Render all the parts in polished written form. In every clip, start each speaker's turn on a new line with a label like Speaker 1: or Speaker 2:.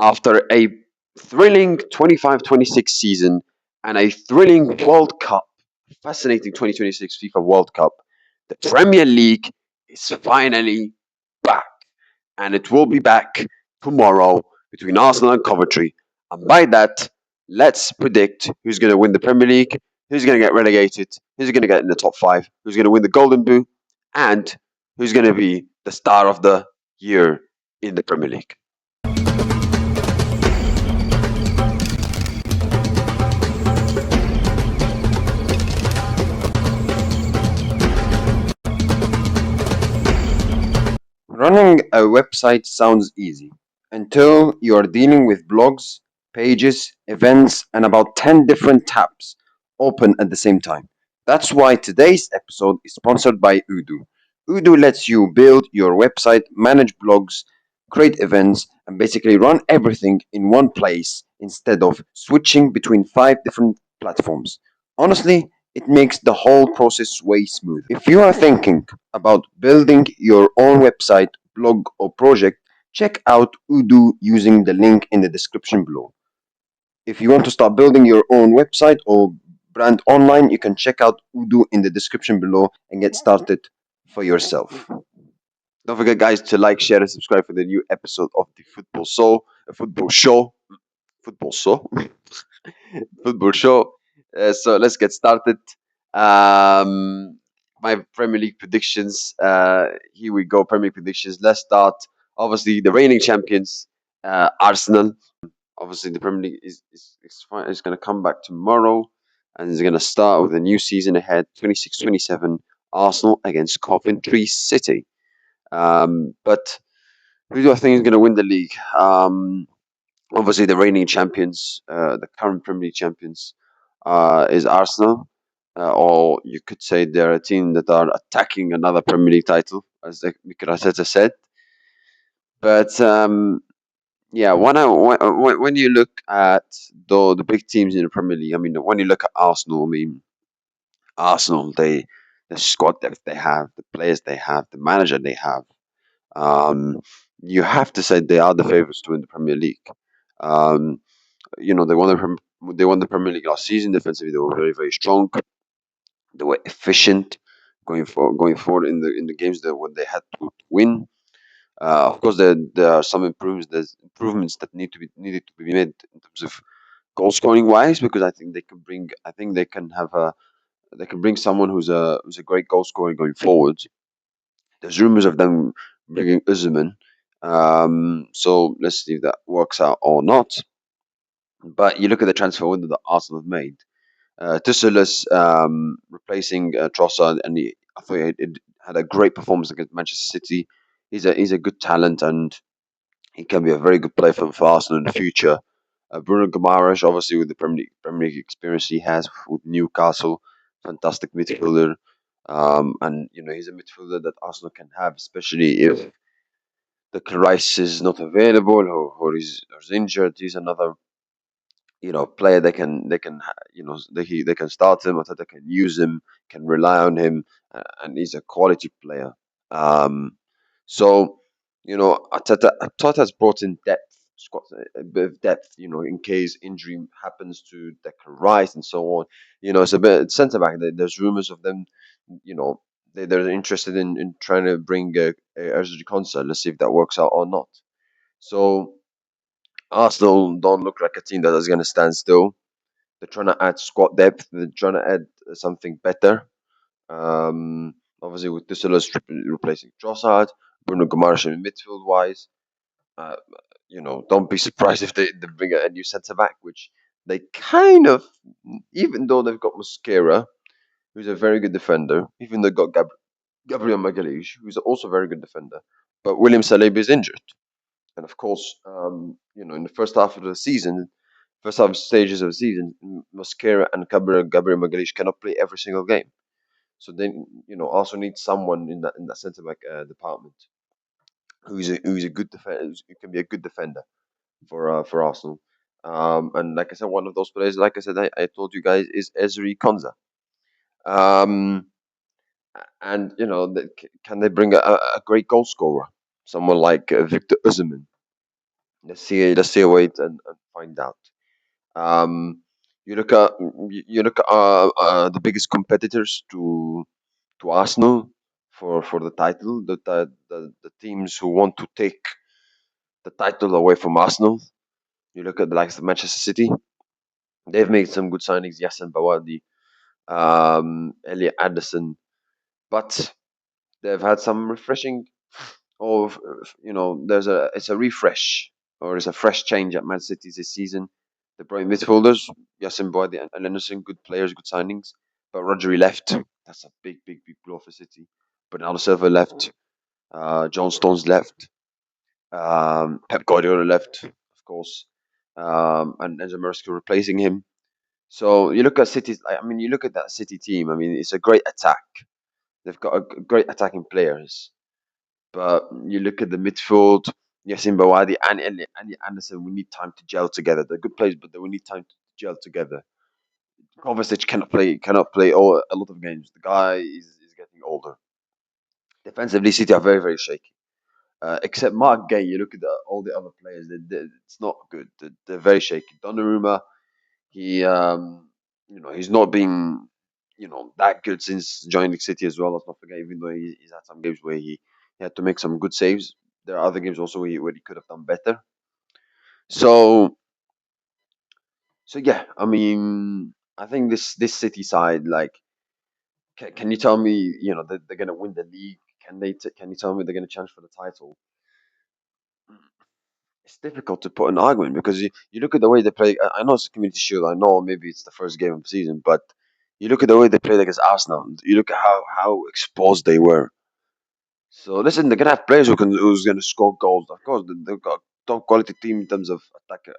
Speaker 1: after a thrilling 25-26 season and a thrilling World Cup, fascinating 2026 FIFA World Cup, the Premier League is finally back. And it will be back tomorrow between Arsenal and Coventry. And by that, let's predict who's going to win the Premier League, who's going to get relegated, who's going to get in the top five, who's going to win the Golden Boot, and who's going to be the star of the year in the Premier League.
Speaker 2: Running a website sounds easy until you are dealing with blogs, pages, events, and about 10 different tabs open at the same time. That's why today's episode is sponsored by Odoo. Odoo lets you build your website, manage blogs, create events, and basically run everything in one place instead of switching between 5 different platforms. Honestly, it makes the whole process way smoother. If you are thinking about building your own website, blog, or project, check out Odoo using the link in the description below. If you want to start building your own website or brand online, you can check out Odoo in the description below and get started for yourself.
Speaker 1: Don't forget, guys, to like, share, and subscribe for the new episode of the Football Show, Football Show, Football Show. So let's get started. My Premier League predictions. Here we go. Premier League predictions. Let's start. Obviously, the reigning champions, Arsenal. Obviously, the Premier League is fine. It's going to come back tomorrow, and it's going to start with a new season ahead. 26-27. Arsenal against Coventry City. But who do I think is going to win the league? Obviously, the reigning champions, the current Premier League champions, is Arsenal. Or you could say they're a team that are attacking another Premier League title, as Mikel Arteta said. But yeah, when you look at the big teams in the Premier League, I mean, when you look at Arsenal, I mean, Arsenal, the squad depth they have, the players they have, the manager they have, um, you have to say they are the favourites to win the Premier League. Um, they won the Premier League last season. Defensively, they were very very strong. They were efficient going forward in the games that when they had to win. Of course, there are some improvements. There's improvements that needed to be made in terms of goal scoring wise, because I think they can bring. I think they can bring someone who's a great goal scorer going forward. There's rumors of them bringing Uzman. So let's see if that works out or not. But you look at the transfer window that Arsenal have made. Tuchelis replacing Trossard, and I thought it had a great performance against Manchester City. He's a good talent, and he can be a very good player for Arsenal in the future. Bruno Guimaraes, obviously with the Premier League experience he has with Newcastle, fantastic midfielder. And he's a midfielder that Arsenal can have, especially if the Rice is not available or is injured. He's another player they can start him, or they can use him, can rely on him, and he's a quality player. Um, so Arteta has brought in depth, a bit of depth, in case injury happens to Declan Rice and so on. It's a bit centre back. There's rumors of them, you know, they're interested in trying to bring Erzurum Konsa. Let's see if that works out or not. So Arsenal don't look like a team that is going to stand still. They're trying to add squad depth. They're trying to add something better. Obviously, with Düsseldorf replacing Trossard, Bruno Guimaraes in midfield wise. Uh, don't be surprised if they bring a new centre back, which they kind of, even though they've got Mosquera, who's a very good defender, even though they've got Gabriel Magalhaes, who's also a very good defender, but William Saliba is injured. And of course, in the first half of the season, first half stages of the season, Mosquera and Gabriel Magalhaes cannot play every single game. So then, also need someone in that centre back department who's a good defender, who can be a good defender for Arsenal. And like I said, one of those players, like I said, I told you guys, is Ezri Konza. Um, and can they bring a great goal scorer, someone like Victor Osimhen? Let's see, wait and find out. Um, you look at the biggest competitors to Arsenal for the title, the teams who want to take the title away from Arsenal. You look at the likes of Manchester City. They've made some good signings, Yasin Bawadi, Elliot Anderson, but they've had some refreshing, or there's a it's a refresh or it's a fresh change at Man City this season. They brought in midfielders, Yasin Bawadi and Anderson, good players, good signings, but Rodri left. That's a big, big, big blow for City. Bernardo Silva left. John Stones left. Pep Guardiola left, of course, and Enzo Maresca replacing him. So you look at City's. I mean, you look at that City team. I mean, it's a great attack. They've got great attacking players, but you look at the midfield. Yasin Bawadi and Andy Anderson. We need time to gel together. They're good players, but they will need time to gel together. Kovacic cannot play a lot of games. The guy is getting older. Defensively, City are very very shaky. Except Mark Gay, you look at all the other players. It's not good. They're very shaky. Donnarumma, he's not been, that good since joining City as well. Let's not forget, even though he's had some games where he had to make some good saves. There are other games also where he could have done better. So, so yeah, I mean, I think this City side, like, can you tell me, that they're gonna win the league? Can you tell me they're gonna challenge for the title? It's difficult to put an argument because you look at the way they play. I know it's a community shield. I know maybe it's the first game of the season, but you look at the way they played against Arsenal. You look at how exposed they were. So listen, they're gonna have players who's gonna score goals. Of course, they've got top quality team in terms of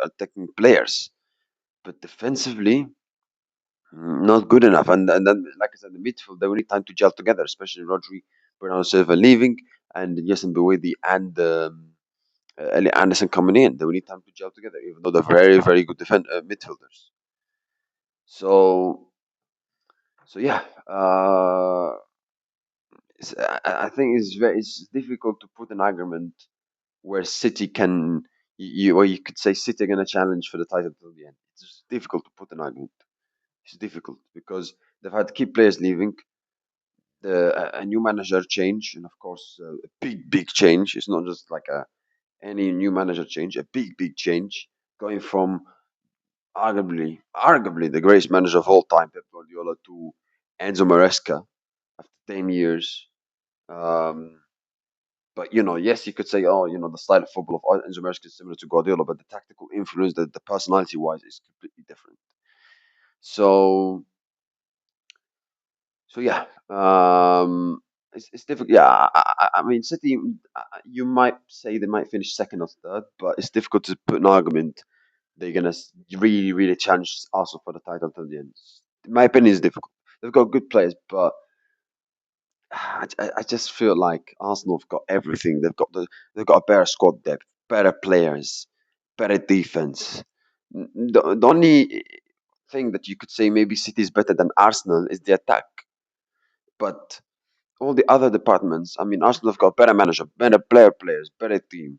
Speaker 1: attacking players, but defensively, not good enough. And then, like I said, the midfield they will need time to gel together, especially Rodri, Bernardo Silva leaving, and Yasin Bouedi and Elliot Anderson coming in. They will need time to gel together, even though they're very, very good midfielders. So, so yeah, I think it's difficult to put an argument where City can, or you could say City are going to challenge for the title till the end. It's just difficult to put an argument. It's difficult because they've had key players leaving, a new manager change, and of course a big, big change. It's not just like any new manager change, a big, big change going from arguably the greatest manager of all time, Pep Guardiola, to Enzo Maresca after 10 years. Um, but yes, you could say, oh, the style of football of Enzo Maresca is similar to Guardiola, but the tactical influence, the personality wise, is completely different. So, so yeah, it's difficult. Yeah, I mean, City. You might say they might finish second or third, but it's difficult to put an argument they're gonna really, really challenge Arsenal for the title till the end. In my opinion, it's difficult. They've got good players, but I just feel like Arsenal have got everything. They've got a better squad depth, better players, better defense. The only thing that you could say maybe City is better than Arsenal is the attack, but all the other departments. I mean, Arsenal have got better manager, better players, better team,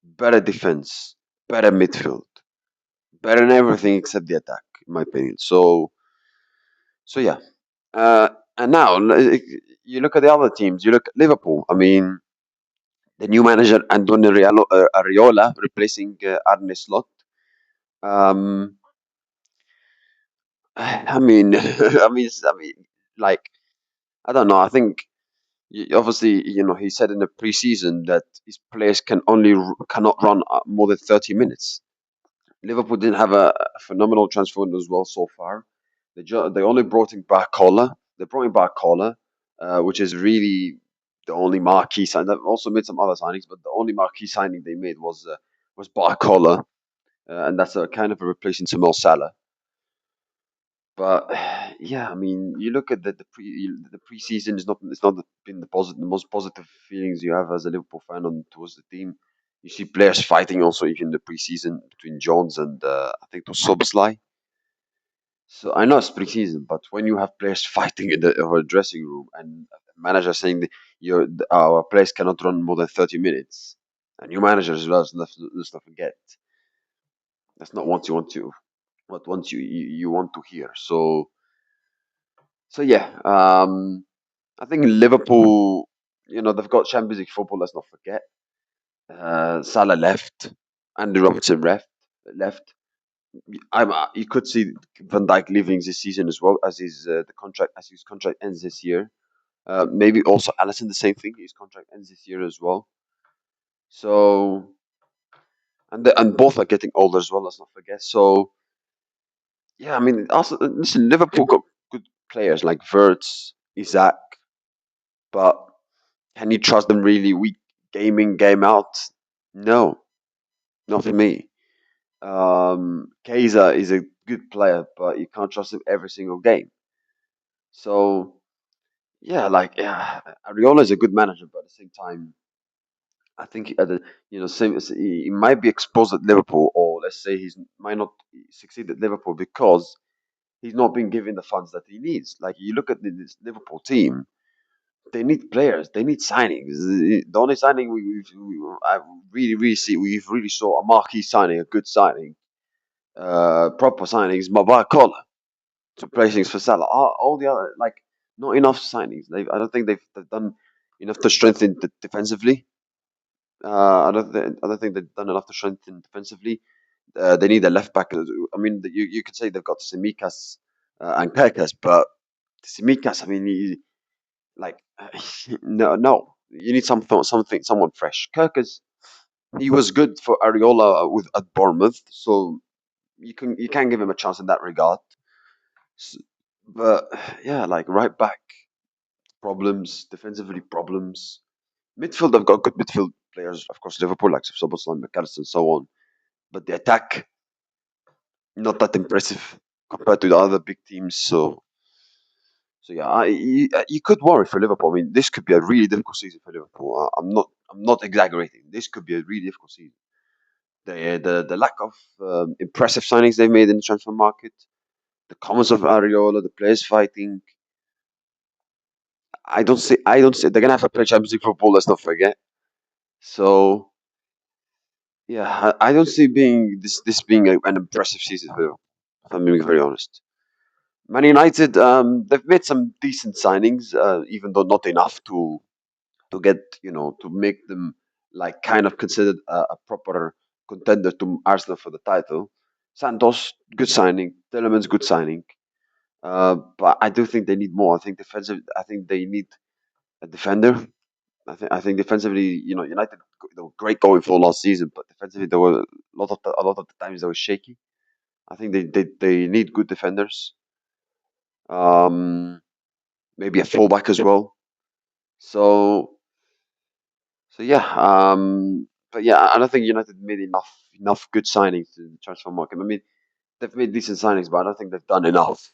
Speaker 1: better defense, better midfield, better in everything except the attack, in my opinion. So yeah. Uh, and now you look at the other teams. You look at Liverpool. I mean, the new manager Antonio Areola replacing Arne Slot. Um, I mean, like, I don't know. I think obviously, he said in the preseason that his players cannot run more than 30 minutes. Liverpool didn't have a phenomenal transfer window as well so far. They only brought in Barcola. They brought in Barcola, which is really the only marquee sign. They've also made some other signings, but the only marquee signing they made was Barcola, and that's a kind of a replacement to Mo Salah. But yeah, I mean, you look at the preseason is not it's not been the most positive feelings you have as a Liverpool fan on towards the team. You see players fighting also even in the preseason between Jones and I think it was Soboslai. So I know it's preseason, but when you have players fighting in the dressing room and manager saying that our players cannot run more than 30 minutes, a new manager as well. Let's not forget that's not what you want to what once you want to hear. So yeah, I think Liverpool, they've got Champions League football. Let's not forget. Salah left, Andy Robertson left. You could see Van Dijk leaving this season as well as his contract ends this year. Maybe also Allison the same thing. His contract ends this year as well. So and both are getting older as well. Let's not forget. So yeah, I mean, also listen, Liverpool got good players like Verts, Isaac, but can you trust them really week game in game out? No, not for me. Kaiser is a good player, but you can't trust him every single game. So yeah, Ariola is a good manager, but at the same time, I think at the same he might be exposed at Liverpool, or let's say he's might not succeed at Liverpool because he's not been given the funds that he needs. Like you look at this Liverpool team, they need players, they need signings. The only signing I we've really saw a marquee signing, a good signing, proper signings, Mabakola to play things for Salah. All the other not enough signings. I don't think they've done enough to strengthen defensively. I don't think they've done enough to strengthen defensively. They need a left back. I mean, you could say they've got Simikas and Kirkas, but Simikas, I mean, like no, you need someone fresh. Kirkas, he was good for Ariola with at Bournemouth, so you can give him a chance in that regard. S- But yeah, like right back problems, defensively problems. Midfield, they've got good midfield players, of course, Liverpool, like Soboslai, McAllister, and so on. But the attack, not that impressive compared to the other big teams. So yeah, you could worry for Liverpool. I mean, this could be a really difficult season for Liverpool. I'm not exaggerating. This could be a really difficult season. The lack of impressive signings they've made in the transfer market, the comments of Areola, the players fighting. I don't see they're gonna have to play Champions League football. Let's not forget. So yeah, I don't see being this being an impressive season for Liverpool. If I'm being very honest. Man United, they've made some decent signings, even though not enough to get to make them like kind of considered a proper contender to Arsenal for the title. Santos, good signing. Telemans, good signing. But I do think they need more. I think defensive. I think they need a defender. I think defensively, United they were great going for last season, but defensively there were a lot of the times they were shaky. I think they need good defenders. Um, Maybe a fullback as well. So so yeah, but yeah, I don't think United made enough good signings in the transfer market. I mean, they've made decent signings, but I don't think they've done enough.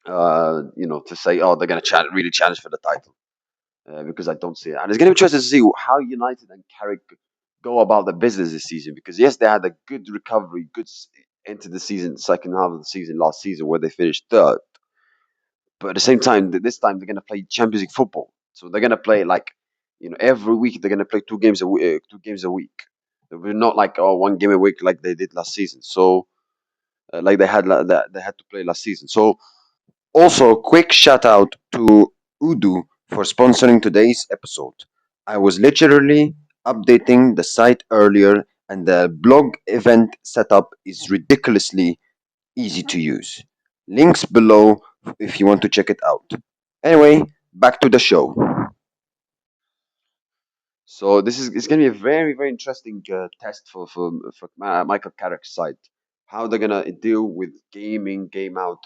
Speaker 1: To say, oh, they're going to really challenge for the title, because I don't see it. And it's going to be interesting to see how United and Carrick go about the business this season. Because yes, they had a good recovery, into the season, second half of the season last season where they finished third. But at the same time, this time they're going to play Champions League football. So they're going to play every week they're going to play 2 games a week. 2 games a week. We're not like one game a week like they did last season. So like they had to play last season. So
Speaker 2: Also, quick shout out to Odoo for sponsoring today's episode. I was literally updating the site earlier, and the blog event setup is ridiculously easy to use. Links below if you want to check it out. Anyway, back to the show.
Speaker 1: this is it's going to be a very very interesting test for Michael Carrick's side. How they're going to deal with game in game out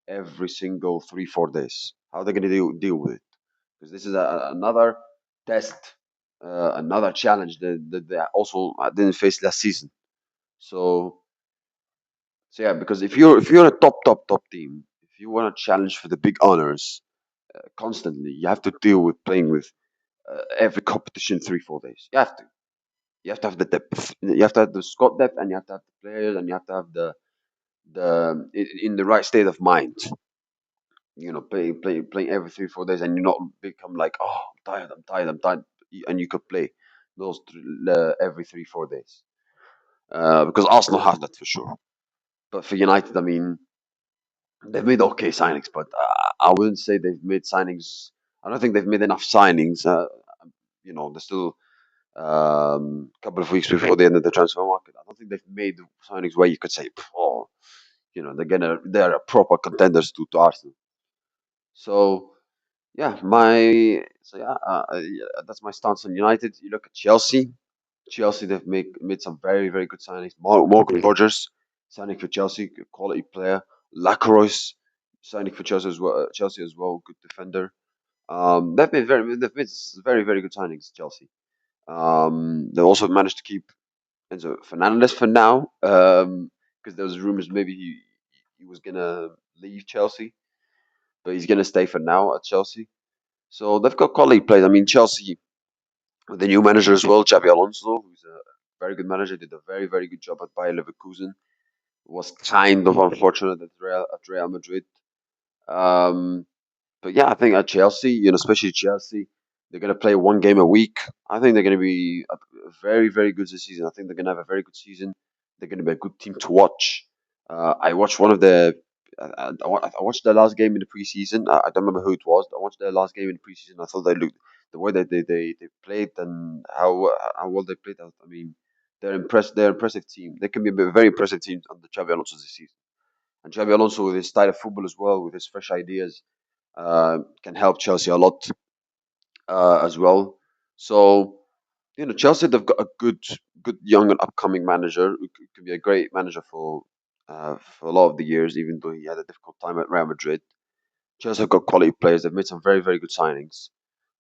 Speaker 1: every single 3 4 days. How they're going to deal with it, because this is another test, another challenge that they also didn't face last season. So, so yeah, because if you're a top team, if you want to challenge for the big honors constantly, you have to deal with playing with every competition 3 4 days. You have to. You have to have the depth. You have to have the squad depth, and you have to have the players, and you have to have in the right state of mind. Playing every 3 4 days, and you not become like, oh, I'm tired, and you could play. every 3 4 days. Because Arsenal have that for sure. But for United, I mean, they've made okay signings, but I wouldn't say they've made signings. I don't think they've made enough signings. They're still a couple of weeks before the end of the transfer market. I don't think they've made signings where you could say, oh, they're a proper contenders to Arsenal. So that's my stance on United. You look at Chelsea. Chelsea, they've made some very very good signings. Morgan Rogers signing for Chelsea, a quality player. Lacroix signing for Chelsea as well. Chelsea as well, good defender. They've made very very good signings. Chelsea. They also managed to keep Enzo Fernandez for now, because there was rumors maybe he was gonna leave Chelsea, but he's gonna stay for now at Chelsea. So they've got quality players. I mean, Chelsea with the new manager as well, Xabi Alonso, who's a very good manager, did a very very good job at Bayer Leverkusen. Was kind of unfortunate at Real Madrid. Um, But yeah, I think at Chelsea, especially Chelsea, they're going to play one game a week. I think they're going to be very, very good this season. I think they're going to have a very good season. They're going to be a good team to watch. I watched one of the. I watched their last game in the preseason. I don't remember who it was. I watched their last game in the preseason. I thought they looked the way that they played and how well they played. I mean, they're impressed. They're an impressive team. They can be a very impressive team under Xabi Alonso this season. And Xabi Alonso with his style of football as well, with his fresh ideas, can help Chelsea a lot as well. So Chelsea they've got a good young and upcoming manager who could be a great manager for a lot of the years, even though he had a difficult time at Real Madrid. Chelsea have got quality players. They've made some very very good signings.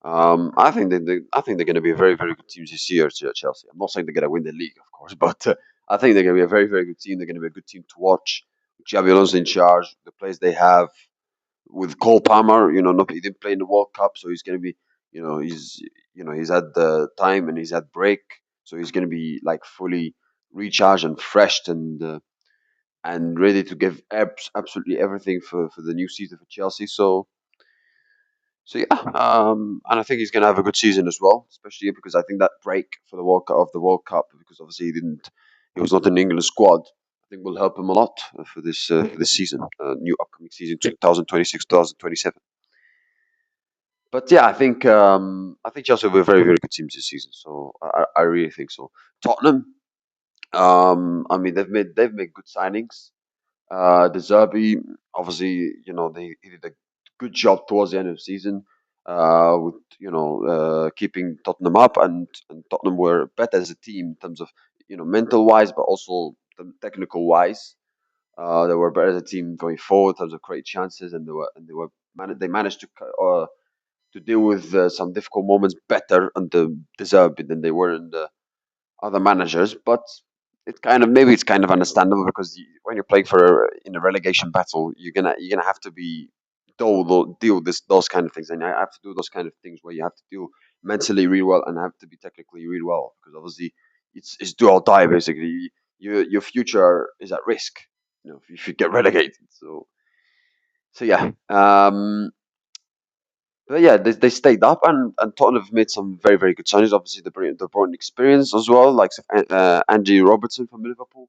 Speaker 1: I think they're going to be a very very good team this year. Chelsea. I'm not saying they're going to win the league, of course, but I think they're going to be a very very good team. They're going to be a good team to watch. Xabi Alonso in charge, the players they have, with Cole Palmer, he didn't play in the World Cup, so he's going to be, he's had the time and he's had break, so he's going to be like fully recharged and fresh and ready to give absolutely everything for the new season for Chelsea. So yeah, and I think he's going to have a good season as well, especially because I think that break for the World Cup, because obviously he was not in the England squad. I think will help him a lot for this season, new upcoming season, 2026, 2027. But yeah, I think Chelsea will be a very very good team this season. So I really think so. Tottenham, I mean they've made good signings. The Zerbi, obviously, he did a good job towards the end of the season, with keeping Tottenham up, and Tottenham were better as a team in terms of mental wise, but also the technical wise. They were better as a team going forward in terms of create chances, and they managed to deal with some difficult moments better under the Zerbi than they were in the other managers, but it's kind of understandable because when you're playing in a relegation battle, you're gonna have to deal with those kind of things, and I have to do those kind of things where you have to deal mentally really well and have to be technically really well because obviously it's do or die basically. Your future is at risk, if you get relegated. So yeah. But yeah, they stayed up, and Tottenham have made some very, very good signings. Obviously, they brought in experience as well, like Andy Robertson from Liverpool.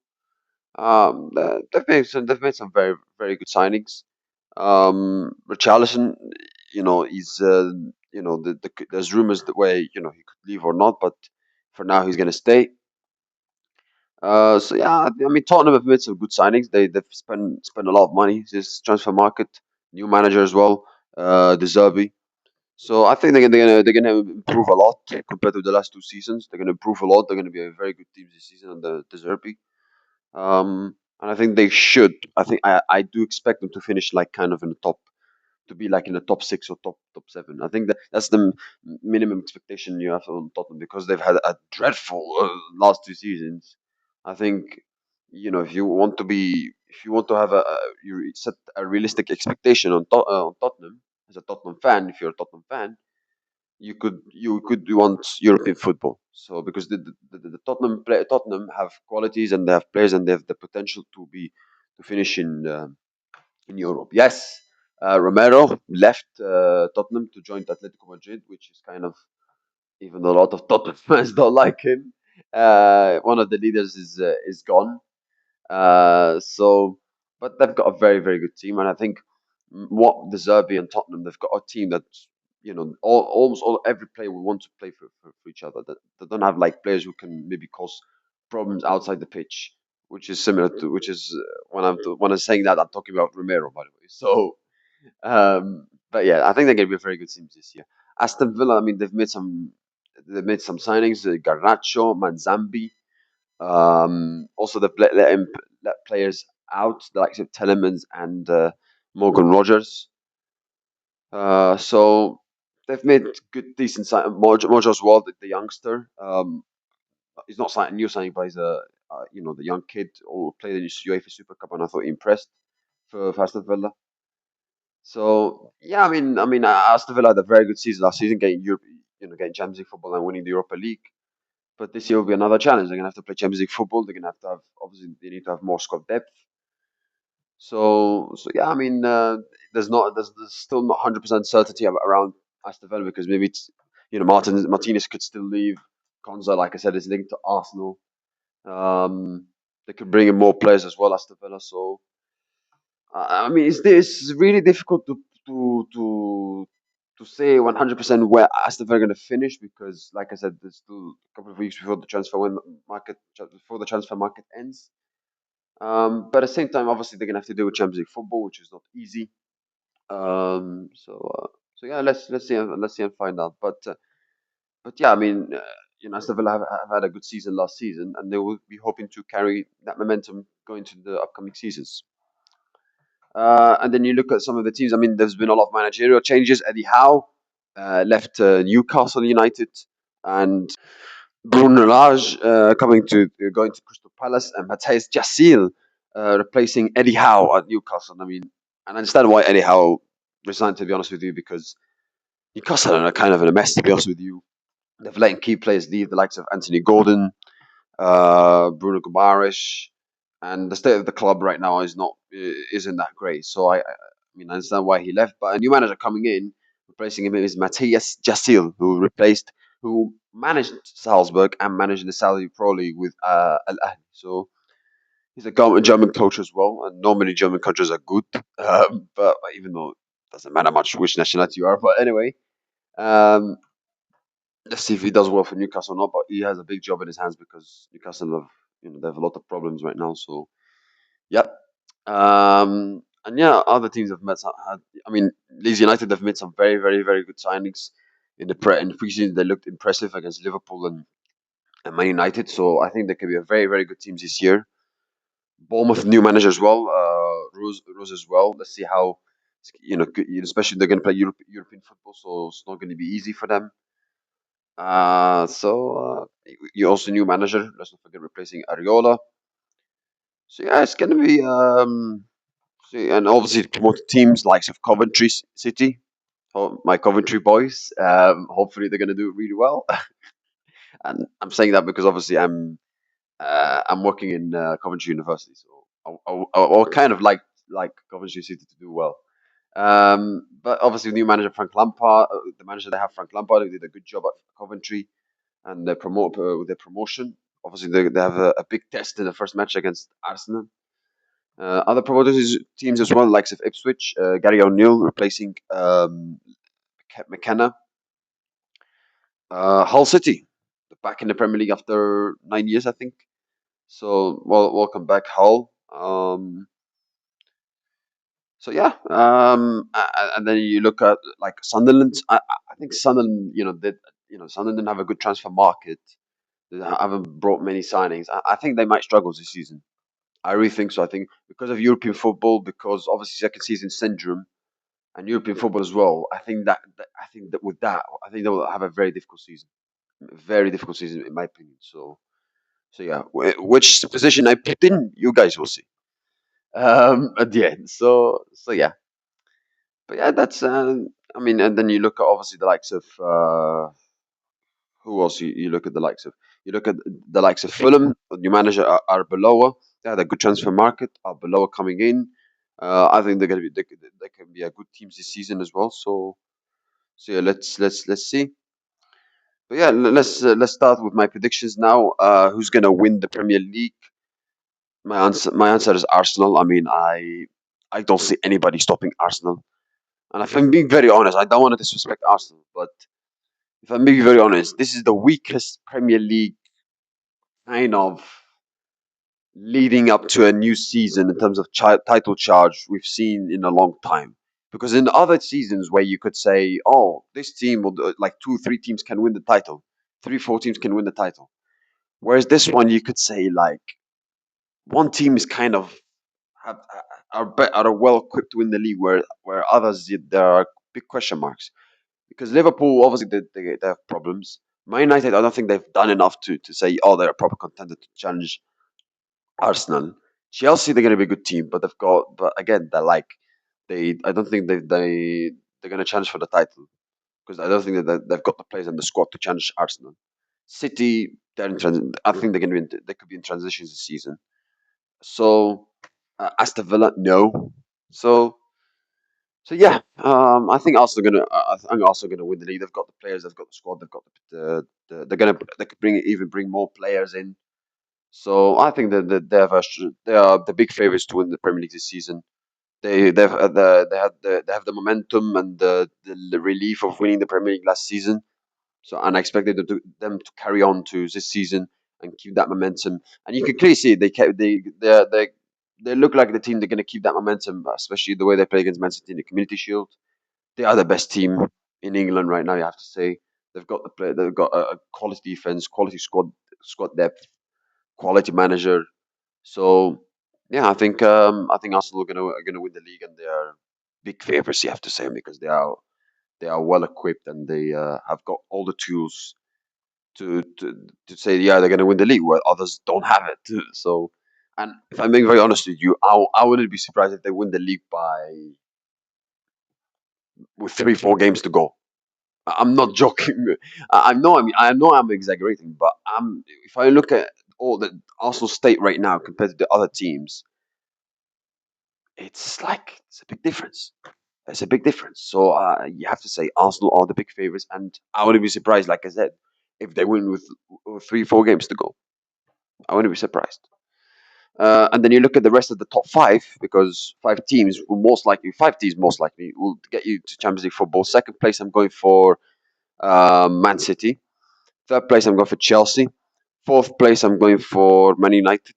Speaker 1: They've made some very, very good signings. Richarlison, he's there's rumors that way he could leave or not, but for now he's gonna stay. So yeah, I mean Tottenham have made some good signings. They've spent a lot of money this transfer market. New manager as well, De Zerbi. So I think they're gonna improve a lot compared to the last 2 seasons. They're gonna improve a lot. They're gonna be a very good team this season under De Zerbi. And I think they should. I do expect them to finish like kind of in the top, to be like in the top six or top seven. I think that's the minimum expectation you have on Tottenham because they've had a dreadful last 2 seasons. I think if you want to have you set a realistic expectation on Tottenham as a Tottenham fan. If you're a Tottenham fan, you could want European football. So because the Tottenham have qualities and they have players and they have the potential to finish in Europe. Yes, Romero left Tottenham to join Atletico Madrid, which is kind of even though a lot of Tottenham fans don't like him. One of the leaders is gone. So, but they've got a very, very good team, and I think what the Zerbi and Tottenham, they've got a team that's almost all every player will want to play for each other. That they don't have like players who can maybe cause problems outside the pitch, which is similar to which is when I'm saying that I'm talking about Romero, by the way. So, but yeah, I think they're going to be a very good team this year. Aston Villa, I mean, they've made some signings: Garnacho, Manzambi. Also, they've let players out, the likes of Telemans and Morgan Rogers. So they've made good, decent sign. Mojo as well, the youngster. He's not signing new signing, but he's the young kid who played in the UEFA Super Cup, and I thought he impressed for Aston Villa. So yeah, Aston Villa had a very good season last season, getting Europe, getting Champions League football and winning the Europa League. But this year will be another challenge. They're gonna have to play Champions League football. They're gonna have to have obviously they need to have more squad depth. So yeah, there's still not 100% certainty around Aston Villa because maybe it's Martinez could still leave. Konza, like I said, is linked to Arsenal. They could bring in more players as well, Aston Villa. So it's really difficult to to to say 100% where Aston Villa are going to finish because, like I said, there's still a couple of weeks before the transfer market ends. But at the same time, obviously, they're going to have to deal with Champions League football, which is not easy. So yeah, let's see and find out. But yeah, Aston Villa have had a good season last season, and they will be hoping to carry that momentum going to the upcoming seasons. And then you look at some of the teams. I mean, there's been a lot of managerial changes. Eddie Howe left Newcastle United, and Bruno Lage going to Crystal Palace, and Matthias Jassil replacing Eddie Howe at Newcastle. I mean, and I understand why Eddie Howe resigned. To be honest with you, because Newcastle are kind of in a mess. To be honest with you, they've let key players leave, the likes of Anthony Gordon, Bruno Guimaraes, and the state of the club right now isn't that great. So I understand why he left, but a new manager coming in, replacing him is Matthias Jassil, who managed Salzburg and managed the Saudi Pro League with Al Ahly. So he's a German coach as well, and normally German coaches are good, but even though it doesn't matter much which nationality you are. But anyway, um, let's see if he does well for Newcastle or not. But he has a big job in his hands because Newcastle they have a lot of problems right now. So yep. And yeah, other teams have met some. Leeds United have made some very, very, very good signings in the preseason. They looked impressive against Liverpool and Man United. So I think they can be a very, very good team this year. Bournemouth new manager as well, Rose as well. Let's see how especially they're going to play European football, so it's not going to be easy for them. You also new manager. Let's not forget replacing Ariola. So yeah, it's going to be and obviously promoted teams likes of Coventry City, my Coventry boys. Hopefully they're going to do really well. And I'm saying that because obviously I'm working in Coventry University, so I kind of like Coventry City to do well. But obviously, new manager Frank Lampard, the manager they have, Frank Lampard, who did a good job at Coventry, and they promote with their promotion. Obviously, they have a big test in the first match against Arsenal. Other teams as well, likes of Ipswich, Gary O'Neill replacing McKenna. Hull City, back in the Premier League after 9 years, I think. So, well, welcome back, Hull. So yeah, and then you look at like Sunderland. I think Sunderland, Sunderland have a good transfer market. They haven't brought many signings. I think they might struggle this season. I really think so. I think because of European football, because obviously second season syndrome and European football as well. I think that with that, I think they will have a very difficult season in my opinion. So yeah, which position I put in, you guys will see at the end. So yeah, but yeah, that's and then you look at obviously the likes of who else you look at the likes of Fulham, the new manager Arbeloa. They had a good transfer market. Arbeloa coming in. I think they can be a good team this season as well. So yeah, let's see. But yeah, let's start with my predictions now. Who's gonna win the Premier League? My answer is Arsenal. I mean, I don't see anybody stopping Arsenal. And if I'm being very honest, I don't want to disrespect Arsenal, but if I'm being very honest, this is the weakest Premier League kind of leading up to a new season in terms of title charge we've seen in a long time. Because in other seasons where you could say, oh, this team will like two, three teams can win the title, three, four teams can win the title. Whereas this one, you could say like one team is kind of have, are well equipped to win the league, where others there are big question marks. Because Liverpool obviously they have problems. Man United, I don't think they've done enough to say, oh, they're a proper contender to challenge Arsenal. Chelsea, they're going to be a good team, but but again, they're like, I don't think they're going to challenge for the title because I don't think that they've got the players and the squad to challenge Arsenal. City, I think they're going to be, they could be in transitions this season. So, Aston Villa, no. So, so yeah, I think Arsenal gonna, I think Arsenal gonna win the league. They've got the players, they've got the squad, they've got they could even bring more players in. So I think that they are the big favorites to win the Premier League this season. They have the momentum and the relief of winning the Premier League last season. So and I expected them to carry on to this season and keep that momentum. And you can clearly see they look like the team they're going to keep that momentum, especially the way they play against Man City in the Community Shield. They are the best team in England right now. You have to say they've got the play. They've got a quality defense, quality squad depth, quality manager. So yeah, I think Arsenal are gonna win the league, and they are big favorites. You have to say because they are well equipped and they have got all the tools to say yeah they're gonna win the league where others don't have it. So, and if I'm being very honest with you, I wouldn't be surprised if they win the league by with 3 4 games to go. I'm not joking. I know I'm exaggerating, but if I look at all the Arsenal state right now compared to the other teams, it's a big difference. It's a big difference. So you have to say Arsenal are the big favorites, and I wouldn't be surprised, like I said, if they win with 3 4 games to go. I wouldn't be surprised. And then you look at the rest of the top five, because five teams most likely will get you to Champions League football. Second place, I'm going for Man City. Third place, I'm going for Chelsea. Fourth place, I'm going for Man United.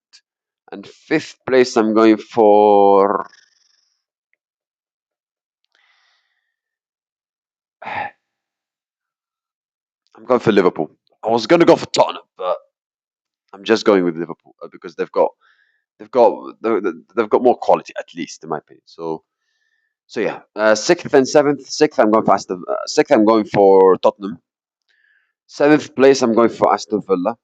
Speaker 1: And fifth place, I'm going for. I'm going for Liverpool. I was going to go for Tottenham, but I'm just going with Liverpool because they've got more quality at least in my opinion. So yeah, sixth and seventh. Sixth, I'm going for Tottenham. Seventh place, I'm going for Aston Villa.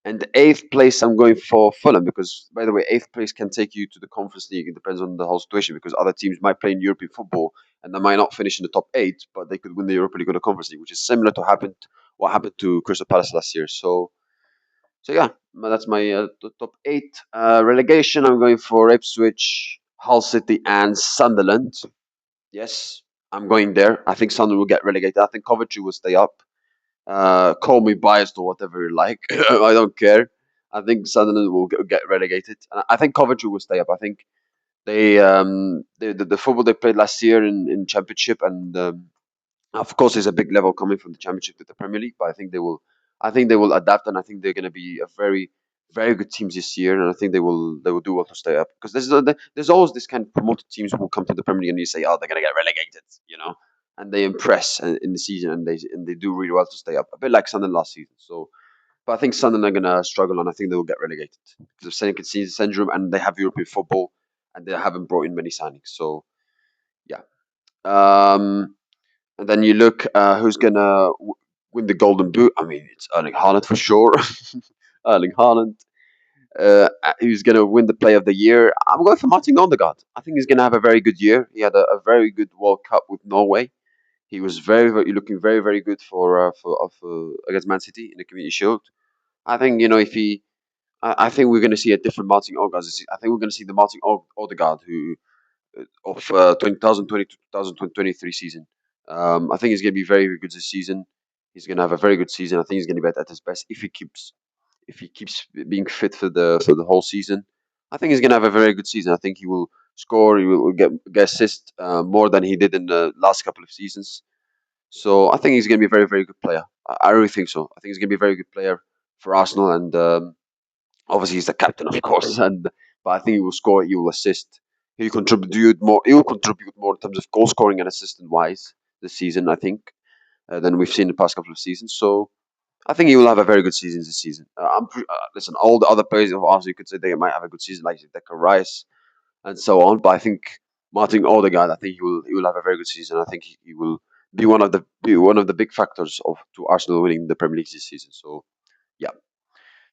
Speaker 1: And the eighth place, I'm going for Fulham because, by the way, eighth place can take you to the Conference League. It depends on the whole situation because other teams might play in European football and they might not finish in the top eight, but they could win the Europa League or the Conference League, which is similar to what happened to Crystal Palace last year. So yeah, that's my top eight. Relegation, I'm going for Ipswich, Hull City, and Sunderland. Yes, I'm going there. I think Sunderland will get relegated. I think Coventry will stay up. Call me biased or whatever you like. I don't care. I think Sunderland will get relegated. And I think Coventry will stay up. I think the football they played last year in Championship and of course, there's a big level coming from the Championship to the Premier League, but I think they will adapt, and I think they're going to be a very good team this year, and I think they will do well to stay up because there's always this kind of promoted teams who will come to the Premier League and you say, oh, they're going to get relegated, and they impress in the season and they do really well to stay up, a bit like Sunderland last season. So, but I think Sunderland are going to struggle, and I think they will get relegated because of Senate syndrome, and they have European football, and they haven't brought in many signings. So, yeah. Um, and then you look who's gonna win the Golden Boot. I mean, it's Erling Haaland for sure. Erling Haaland. Who's gonna win the Play of the Year? I'm going for Martin Odegaard. I think he's gonna have a very good year. He had a very good World Cup with Norway. He was looking very good for against Man City in the Community Shield. I think if he. I think we're going to see a different Martin Odegaard. I think we're going to see the Martin Odegaard who of 2020 to 2023 season. I think he's going to be very good this season. He's going to have a very good season. I think he's going to be at his best if he keeps being fit for the whole season. I think he's going to have a very good season. I think he will score. He will get assists more than he did in the last couple of seasons. So I think he's going to be a very, very good player. I really think so. I think he's going to be a very good player for Arsenal, and obviously he's the captain, of course. And but I think he will score. He will assist. He will contribute more. He will contribute more in terms of goal scoring and assistant wise this season. I think than we've seen in the past couple of seasons. So I think he will have a very good season this season. Listen, all the other players of Arsenal, you could say they might have a good season, like Declan Rice and so on. But I think Martin Odegaard, I think he will have a very good season. I think he will be one of the big factors of to Arsenal winning the Premier League this season. So yeah,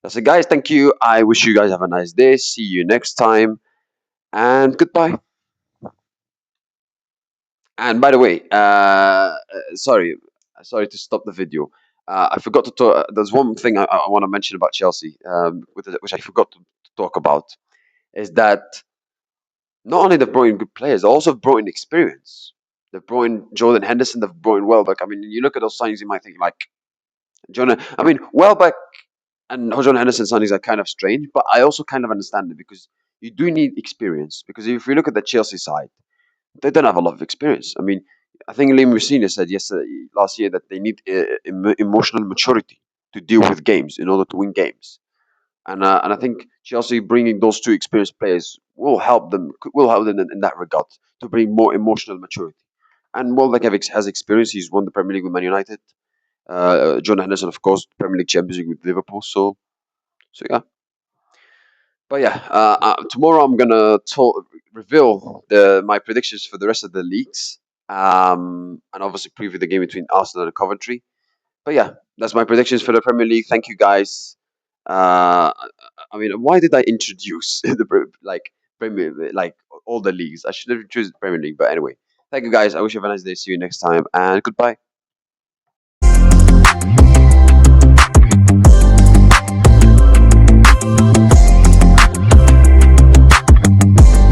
Speaker 1: that's it, guys. Thank you. I wish you guys have a nice day. See you next time, and goodbye. And by the way, sorry to stop the video. I forgot to talk. There's one thing I want to mention about Chelsea, which I forgot to talk about, is that not only they've brought in good players, they also brought in experience. They've brought in Jordan Henderson. They've brought in Welbeck. I mean, you look at those signings, you might think like Welbeck and Jordan Henderson signings are kind of strange, but I also kind of understand it because you do need experience. Because if you look at the Chelsea side, they don't have a lot of experience. I mean, I think Liam Messina said last year that they need emotional maturity to deal with games in order to win games. And I think Chelsea bringing those two experienced players will help them in that regard to bring more emotional maturity. And Welbeck has experience. He's won the Premier League with Man United. John Henderson, of course, Premier League Champions League with Liverpool. So yeah. But yeah, tomorrow I'm gonna reveal my predictions for the rest of the leagues, and obviously preview the game between Arsenal and Coventry. But yeah, that's my predictions for the Premier League. Thank you, guys. Uh, I mean, why did I introduce like all the leagues? I should have introduced the Premier League. But anyway, thank you, guys. I wish you have a nice day. See you next time, and goodbye.